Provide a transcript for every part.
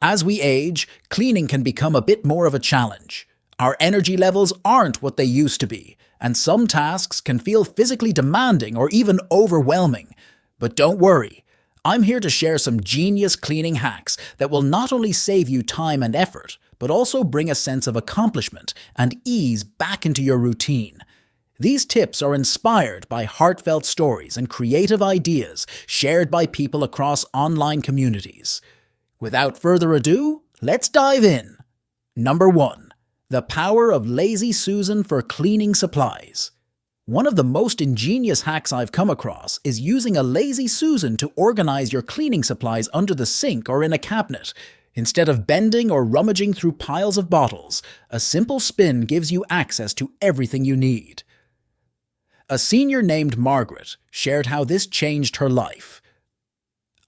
As we age, cleaning can become a bit more of a challenge. Our energy levels aren't what they used to be, and some tasks can feel physically demanding or even overwhelming. But don't worry, I'm here to share some genius cleaning hacks that will not only save you time and effort, but also bring a sense of accomplishment and ease back into your routine. These tips are inspired by heartfelt stories and creative ideas shared by people across online communities. Without further ado, let's dive in. Number 1. The power of Lazy Susan for cleaning supplies. One of the most ingenious hacks I've come across is using a Lazy Susan to organize your cleaning supplies under the sink or in a cabinet. Instead of bending or rummaging through piles of bottles, a simple spin gives you access to everything you need. A senior named Margaret shared how this changed her life.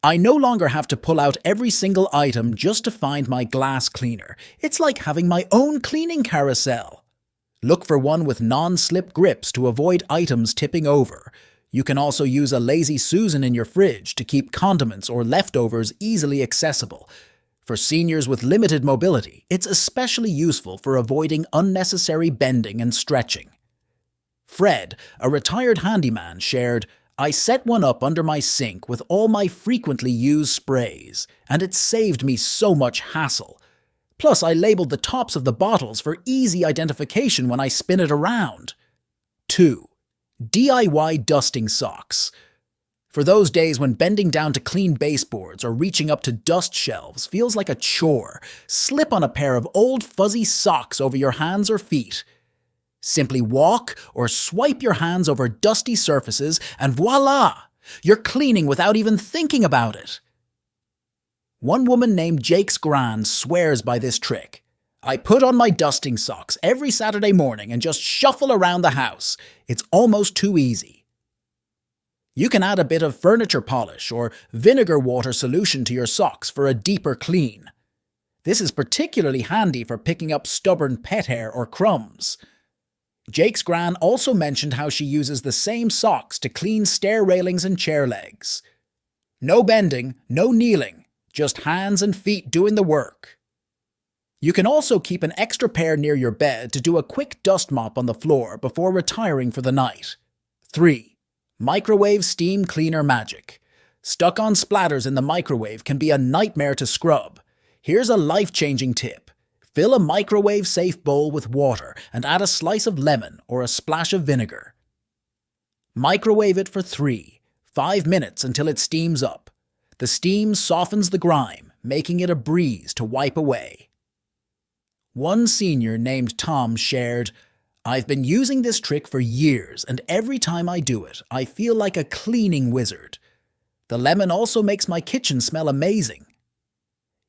I no longer have to pull out every single item just to find my glass cleaner. It's like having my own cleaning carousel. Look for one with non-slip grips to avoid items tipping over. You can also use a Lazy Susan in your fridge to keep condiments or leftovers easily accessible. For seniors with limited mobility, it's especially useful for avoiding unnecessary bending and stretching. Fred, a retired handyman, shared, "I set one up under my sink with all my frequently used sprays, and it saved me so much hassle. Plus, I labeled the tops of the bottles for easy identification when I spin it around." 2. DIY dusting socks. For those days when bending down to clean baseboards or reaching up to dust shelves feels like a chore, slip on a pair of old fuzzy socks over your hands or feet. Simply walk or swipe your hands over dusty surfaces and voila! You're cleaning without even thinking about it. One woman named Jake's Gran swears by this trick. "I put on my dusting socks every Saturday morning and just shuffle around the house. It's almost too easy." You can add a bit of furniture polish or vinegar water solution to your socks for a deeper clean. This is particularly handy for picking up stubborn pet hair or crumbs. Jake's Gran also mentioned how she uses the same socks to clean stair railings and chair legs. No bending, no kneeling, just hands and feet doing the work. You can also keep an extra pair near your bed to do a quick dust mop on the floor before retiring for the night. 3. Microwave steam cleaner magic. Stuck-on splatters in the microwave can be a nightmare to scrub. Here's a life-changing tip. Fill a microwave-safe bowl with water and add a slice of lemon or a splash of vinegar. Microwave it for 3-5 minutes until it steams up. The steam softens the grime, making it a breeze to wipe away. One senior named Tom shared, "I've been using this trick for years, and every time I do it, I feel like a cleaning wizard. The lemon also makes my kitchen smell amazing."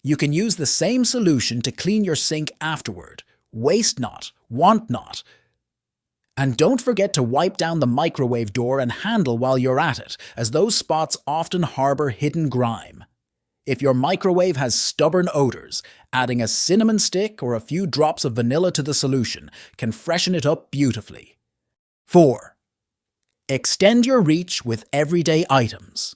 You can use the same solution to clean your sink afterward. Waste not, want not. And don't forget to wipe down the microwave door and handle while you're at it, as those spots often harbor hidden grime. If your microwave has stubborn odors, adding a cinnamon stick or a few drops of vanilla to the solution can freshen it up beautifully. 4. Extend your reach with everyday items.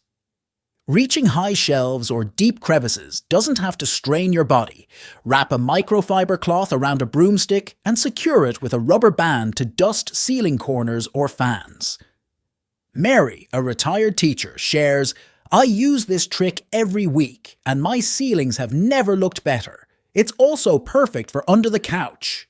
Reaching high shelves or deep crevices doesn't have to strain your body. Wrap a microfiber cloth around a broomstick and secure it with a rubber band to dust ceiling corners or fans. Mary, a retired teacher, shares, "I use this trick every week, and my ceilings have never looked better. It's also perfect for under the couch."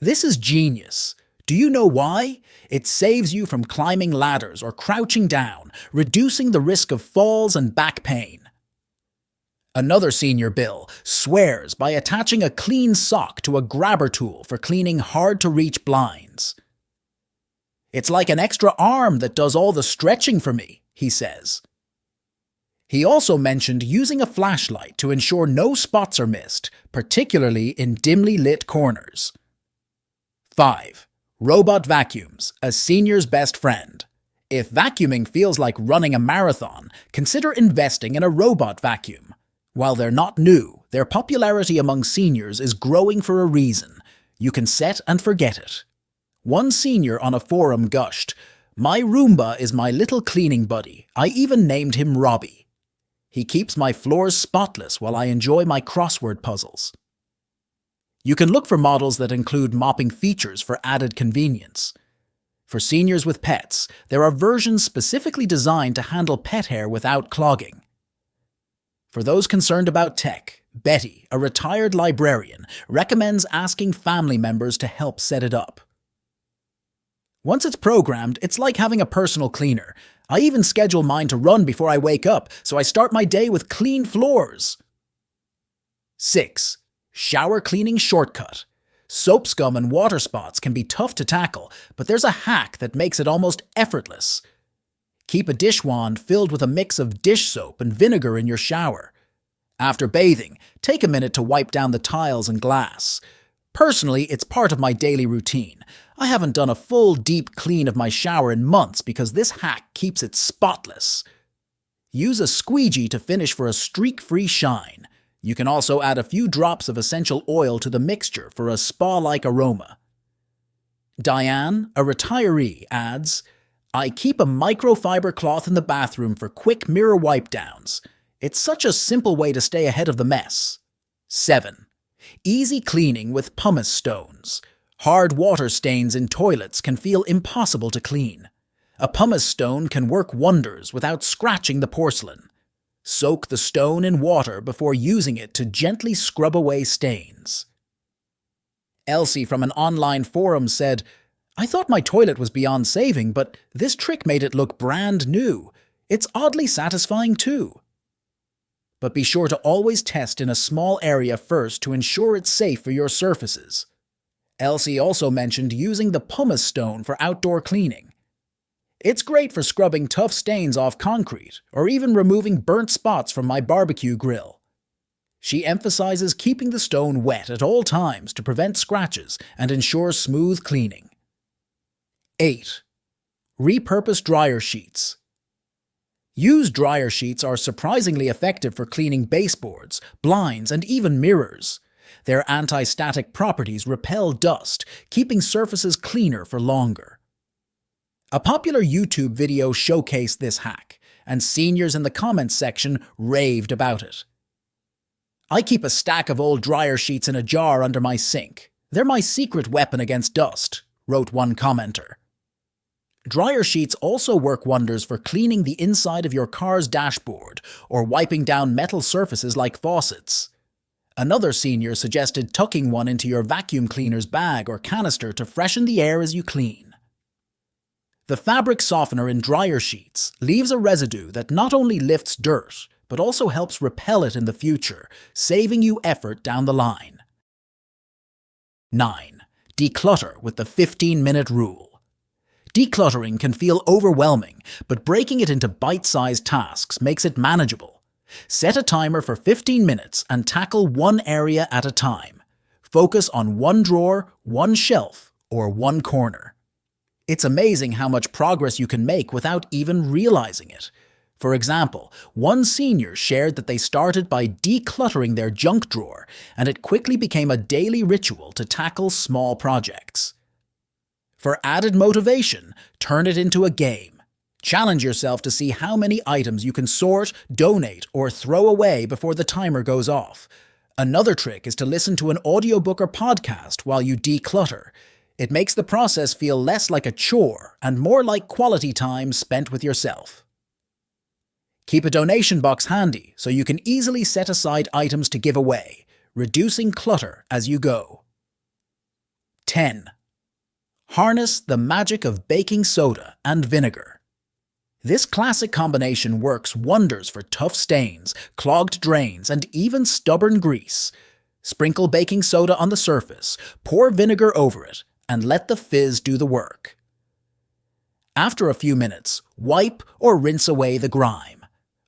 This is genius. Do you know why? It saves you from climbing ladders or crouching down, reducing the risk of falls and back pain. Another senior Bill swears by attaching a clean sock to a grabber tool for cleaning hard-to-reach blinds. "It's like an extra arm that does all the stretching for me," he says. He also mentioned using a flashlight to ensure no spots are missed, particularly in dimly lit corners. 5. Robot vacuums, a senior's best friend. If vacuuming feels like running a marathon, consider investing in a robot vacuum. While they're not new, their popularity among seniors is growing for a reason. You can set and forget it. One senior on a forum gushed, "My Roomba is my little cleaning buddy. I even named him Robbie." He keeps my floors spotless while I enjoy my crossword puzzles. You can look for models that include mopping features for added convenience. For seniors with pets, there are versions specifically designed to handle pet hair without clogging. For those concerned about tech, Betty, a retired librarian, recommends asking family members to help set it up. Once it's programmed, it's like having a personal cleaner. I even schedule mine to run before I wake up, so I start my day with clean floors. 6. Shower cleaning shortcut. Soap scum and water spots can be tough to tackle, but there's a hack that makes it almost effortless. Keep a dish wand filled with a mix of dish soap and vinegar in your shower. After bathing, take a minute to wipe down the tiles and glass. Personally, it's part of my daily routine. I haven't done a full deep clean of my shower in months because this hack keeps it spotless. Use a squeegee to finish for a streak-free shine. You can also add a few drops of essential oil to the mixture for a spa-like aroma. Diane, a retiree, adds, I keep a microfiber cloth in the bathroom for quick mirror wipe-downs. It's such a simple way to stay ahead of the mess. 7. Easy cleaning with pumice stones. Hard water stains in toilets can feel impossible to clean. A pumice stone can work wonders without scratching the porcelain. Soak the stone in water before using it to gently scrub away stains. Elsie from an online forum said, I thought my toilet was beyond saving, but this trick made it look brand new. It's oddly satisfying too. But be sure to always test in a small area first to ensure it's safe for your surfaces. Elsie also mentioned using the pumice stone for outdoor cleaning. It's great for scrubbing tough stains off concrete or even removing burnt spots from my barbecue grill. She emphasizes keeping the stone wet at all times to prevent scratches and ensure smooth cleaning. 8. Repurpose dryer sheets. Used dryer sheets are surprisingly effective for cleaning baseboards, blinds, and even mirrors. Their anti-static properties repel dust, keeping surfaces cleaner for longer. A popular YouTube video showcased this hack, and seniors in the comments section raved about it. I keep a stack of old dryer sheets in a jar under my sink. They're my secret weapon against dust, wrote one commenter. Dryer sheets also work wonders for cleaning the inside of your car's dashboard or wiping down metal surfaces like faucets. Another senior suggested tucking one into your vacuum cleaner's bag or canister to freshen the air as you clean. The fabric softener in dryer sheets leaves a residue that not only lifts dirt, but also helps repel it in the future, saving you effort down the line. 9. Declutter with the 15-minute rule. Decluttering can feel overwhelming, but breaking it into bite-sized tasks makes it manageable. Set a timer for 15 minutes and tackle one area at a time. Focus on one drawer, one shelf, or one corner. It's amazing how much progress you can make without even realizing it. For example, one senior shared that they started by decluttering their junk drawer, and it quickly became a daily ritual to tackle small projects. For added motivation, turn it into a game. Challenge yourself to see how many items you can sort, donate, or throw away before the timer goes off. Another trick is to listen to an audiobook or podcast while you declutter. It makes the process feel less like a chore and more like quality time spent with yourself. Keep a donation box handy so you can easily set aside items to give away, reducing clutter as you go. 10. Harness the magic of baking soda and vinegar. This classic combination works wonders for tough stains, clogged drains, and even stubborn grease. Sprinkle baking soda on the surface, pour vinegar over it, and let the fizz do the work. After a few minutes, wipe or rinse away the grime.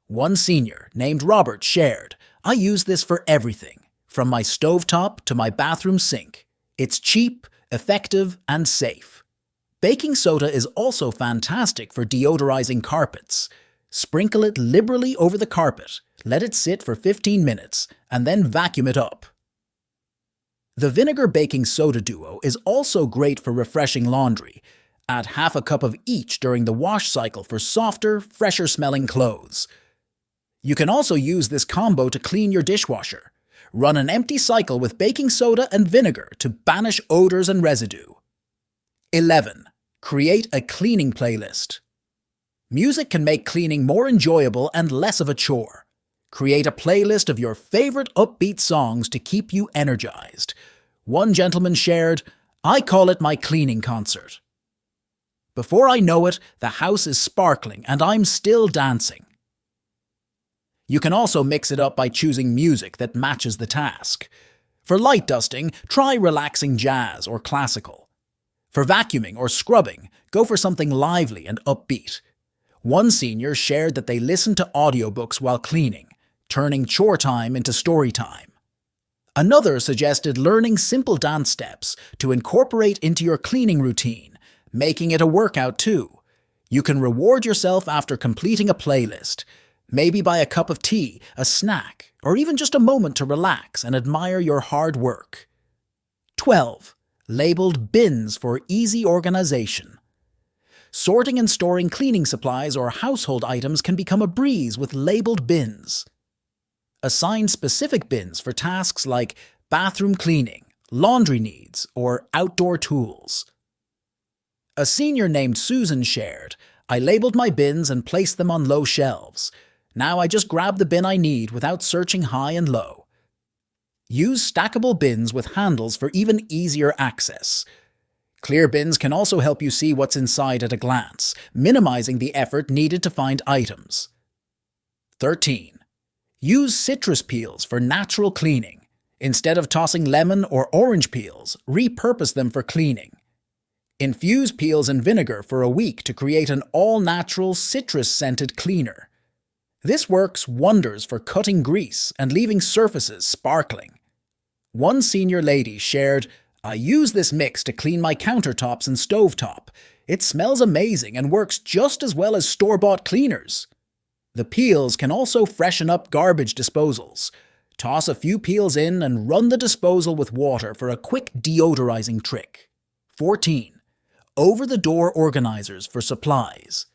One senior, named Robert, shared, I use this for everything, from my stovetop to my bathroom sink. It's cheap, effective, and safe. Baking soda is also fantastic for deodorizing carpets. Sprinkle it liberally over the carpet, let it sit for 15 minutes, and then vacuum it up. The vinegar baking soda duo is also great for refreshing laundry. Add half a cup of each during the wash cycle for softer, fresher smelling clothes. You can also use this combo to clean your dishwasher. Run an empty cycle with baking soda and vinegar to banish odors and residue. 11. Create a cleaning playlist. Music can make cleaning more enjoyable and less of a chore. Create a playlist of your favorite upbeat songs to keep you energized. One gentleman shared, "I call it my cleaning concert." Before I know it, the house is sparkling and I'm still dancing. You can also mix it up by choosing music that matches the task. For light dusting, try relaxing jazz or classical. For vacuuming or scrubbing, go for something lively and upbeat. One senior shared that they listened to audiobooks while cleaning, turning chore time into story time. Another suggested learning simple dance steps to incorporate into your cleaning routine, making it a workout too. You can reward yourself after completing a playlist, maybe by a cup of tea, a snack, or even just a moment to relax and admire your hard work. 12. Labeled bins for easy organization. Sorting and storing cleaning supplies or household items can become a breeze with labeled bins. Assign specific bins for tasks like bathroom cleaning, laundry needs, or outdoor tools. A senior named Susan shared, "I labeled my bins and placed them on low shelves. Now I just grab the bin I need without searching high and low." Use stackable bins with handles for even easier access. Clear bins can also help you see what's inside at a glance, minimizing the effort needed to find items. 13. Use citrus peels for natural cleaning. Instead of tossing lemon or orange peels, repurpose them for cleaning. Infuse peels in vinegar for a week to create an all-natural citrus-scented cleaner. This works wonders for cutting grease and leaving surfaces sparkling. One senior lady shared, "I use this mix to clean my countertops and stovetop. It smells amazing and works just as well as store-bought cleaners." The peels can also freshen up garbage disposals. Toss a few peels in and run the disposal with water for a quick deodorizing trick. 14. Over-the-door organizers for supplies.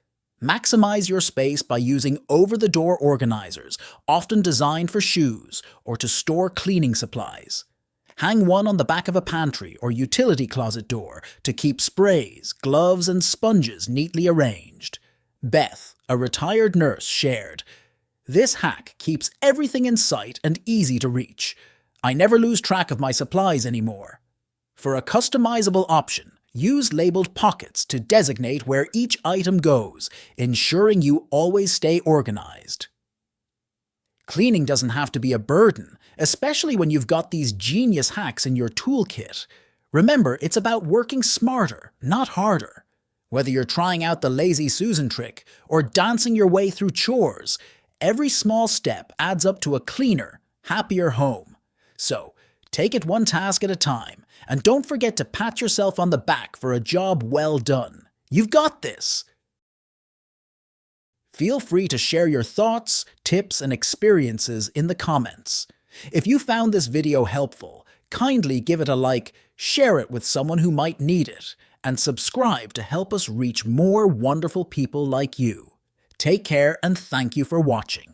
Maximize your space by using over-the-door organizers, often designed for shoes or to store cleaning supplies. Hang one on the back of a pantry or utility closet door to keep sprays, gloves, and sponges neatly arranged. Beth, a retired nurse, shared, "This hack keeps everything in sight and easy to reach. I never lose track of my supplies anymore." For a customizable option, use labeled pockets to designate where each item goes, ensuring you always stay organized. Cleaning doesn't have to be a burden, especially when you've got these genius hacks in your toolkit. Remember, it's about working smarter, not harder. Whether you're trying out the lazy Susan trick or dancing your way through chores, every small step adds up to a cleaner, happier home. So, take it one task at a time, and don't forget to pat yourself on the back for a job well done. You've got this! Feel free to share your thoughts, tips, and experiences in the comments. If you found this video helpful, kindly give it a like, share it with someone who might need it, and subscribe to help us reach more wonderful people like you. Take care and thank you for watching.